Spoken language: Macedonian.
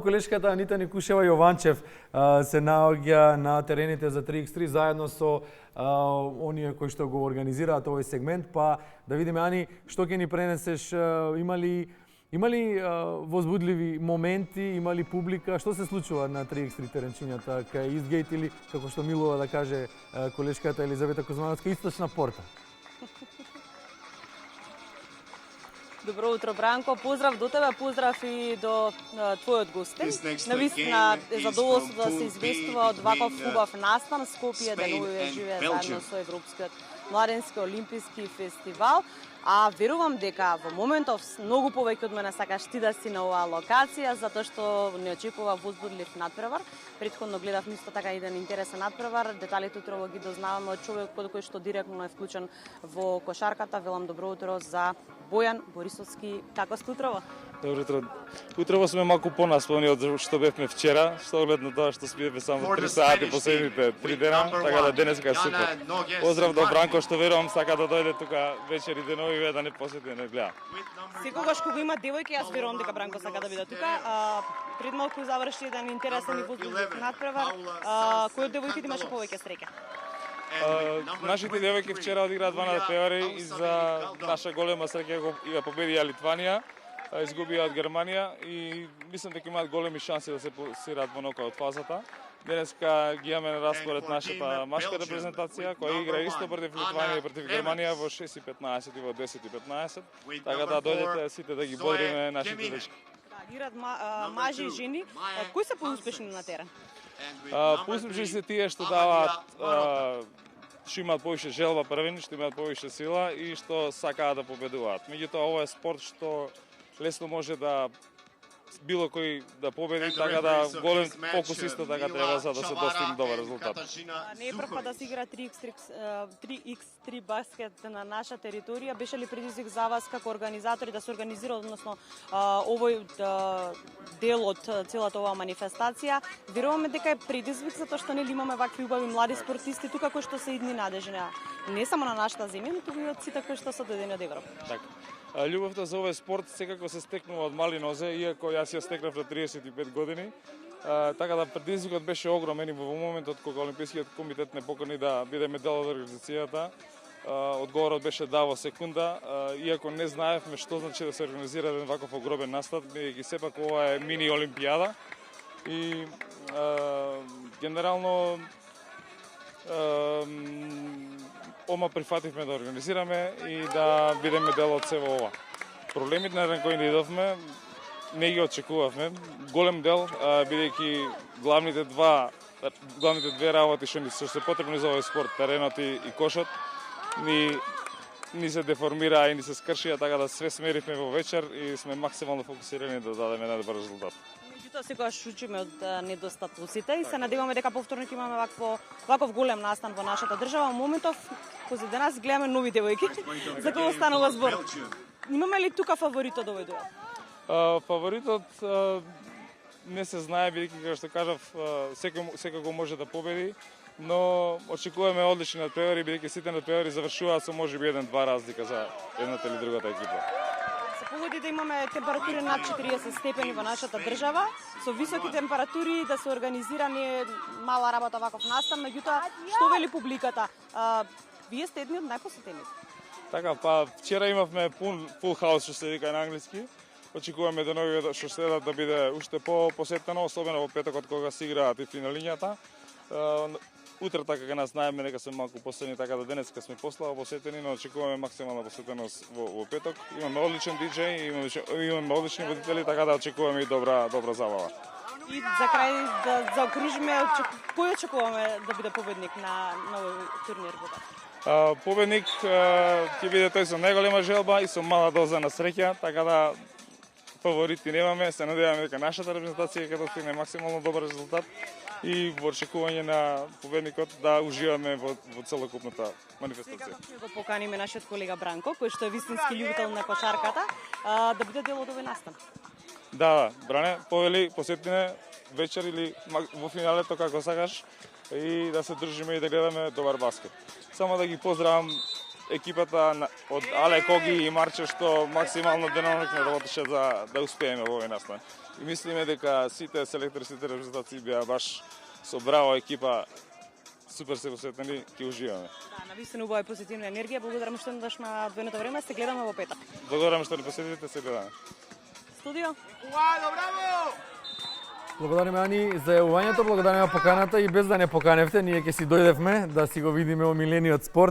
Колешката Анита Никушева Јованчев се наоѓа на терените за 3x3 заедно со оние кои што го организираат овој сегмент, па да видиме, Ани, што ќе ни пренесеш, има ли возбудливи моменти, има ли публика, што се случува на 3x3 теренчињата кај Истгейт или, како што милува да каже колешката Елизавета Кузмановска, источна порта? Добро утро, Бранко. Поздрав до тебе, поздрав и до твојот гостин. Навистина е задоволство да се известува од ваков хубав настан. Скопје денуваме живее заедно со Европскиот младенски олимписки фестивал. А верувам дека во моментов многу повеќе од мене сакаш ти да си на оваа локација, затоа што не очекува возбудлив надпревар. Претходно гледав исто така еден интересен надпревар. Деталите утрово ги дознаваме од човекот кој што директно е вклучен во кошарката. Велам добро утро за Бојан Борисовски. Како сте утрово? Добро утро. Утрово сме малку понаспани од што бевме вчера, што оглед на тоа што спиевме само 3 сати последните 3 дена, така да денеска е супер. Поздрав до Бранко што верувам сака да дојде тука вечери денови да не посети да не гледа. Секогаш кога има девојки, јас верувам дека Бранко сака да биде тука. Пред малку заврши еден интересен и возбудлив надпревар. Кој од девојките имаше повеќе среќа? Нашите девојки вчера одиграа 2 надпревари и за наша голема среќа ја победија Литванија, изгубија од Германија и мислам дека имаат големи шанси да се пласираат во нокаут фазата. Денеска ги имаме на распоред нашата машка репрезентација која игра исто против Литванија и против Германија во 6:15 и во 10:15. Така да дојдете сите да ги бодриме нашите дечки. Да, играат мажи и жени. Кои се поуспешни на терен? Поуспешни се тие што даваат што имаат повише желба првени, што имаат повише сила и што сакаат да победуваат. Меѓутоа ова е спорт што лесно може да било кој да победи, така да голем фокус исто така треба за да се достигне добар резултат. Не е прв пат да се игра 3x3 баскет на наша територија. Беше ли предизвик за вас како организатори да се организира, односно овој дел од целата оваа манифестација? Веруваме дека е предизвик затоа што нели имаме вакви убави млади спортисти тука кои што се идни надежни не само на нашата земја, но туку и од сите кои што се дојдени од Европа. Така. Љубовта за овој спорт секако се стекнува од мали нозе, иако јас ја стекнав на 35 години. Така да предизвикот беше огромен и во моментот кога Олимпискиот комитет не покани да бидеме дел од организацијата, одговорот беше да во секунда, иако не знаевме што значи да се организира еден ваков огромен настан, бидејќи сепак ова е мини олимпијада и генерално ома прифативме да организираме и да бидеме дел од сево ова. Проблемите на кои не идовме, не ги очекувавме. Голем дел, бидејќи главните две работи што се потребни за овој спорт, теренот и кошот, ни се деформираа и ни се скршија, така да све смеривме во вечер и сме максимално фокусирани да дадеме најдобар резултат. Меѓутоа секогаш учиме од недостатоците и се надеваме дека повторно ќе имаме ваков голем настан во нашата држава. Моментов кози денес гледаме нови девојки за кого станува збор. Имаме ли тука фаворит од овој дуел? Фаворитот не се знае, бидејќи како што кажав, секако може да победи, но очекуваме одлични надпревари, бидејќи сите надпревари завршуваат со можеби 1-2 разлика за едната или другата екипа. Се погоди да имаме температури над 40 степени во нашата држава, со високи температури да се организира не мала работа ваков настан, меѓутоа што вели публиката? Вие сте едни од најпосетените. Така, па вчера имавме full house што се вика на англиски. Очекуваме деновиве што следат да биде уште посетено, особено во петокот кога се играат и финалињата. Утре така кога нас знаеме дека се малку посетени, така да денеска сме послаба посетени, но очекуваме максимална посетеност во петок. Имаме одличен диџеј, имаме одлични водители, така да очекуваме и добра забава. И за крај да заокружиме, кој очекуваме да биде победник на овој турнир? Победник ќе биде тој со најголема желба и со мала доза на среќа, така да фаворити немаме, се надеваме дека нашата репрезентација ќе достигне максимално добар резултат и во очекување на победникот да уживаме во целокупната манифестација. Сега ќе го поканиме нашиот колега Бранко, кој што е вистински љубител на кошарката, да биде дел од овој настан. Да, Бране, повели посетиме вечер или во финалето како сакаш и да се дружиме и да гледаме добар баскет. Само да ги поздравам екипата од Але Коги и Марче што максимално денонок не работеше да успееме во овој настан. и мислиме дека сите селекторските репрезентации беа баш со браво екипа, супер се посветени, ќе уживаме. Да, навистина убава и позитивна енергија. Благодарам што даш на двојното време, се гледаме во петак. Благодарам што ни посетите, се гледаме. Студио. Благодариме Ани за јавувањето, благодариме поканата и без да не поканевте, ние ќе си дојдевме да си го видиме омилениот спорт.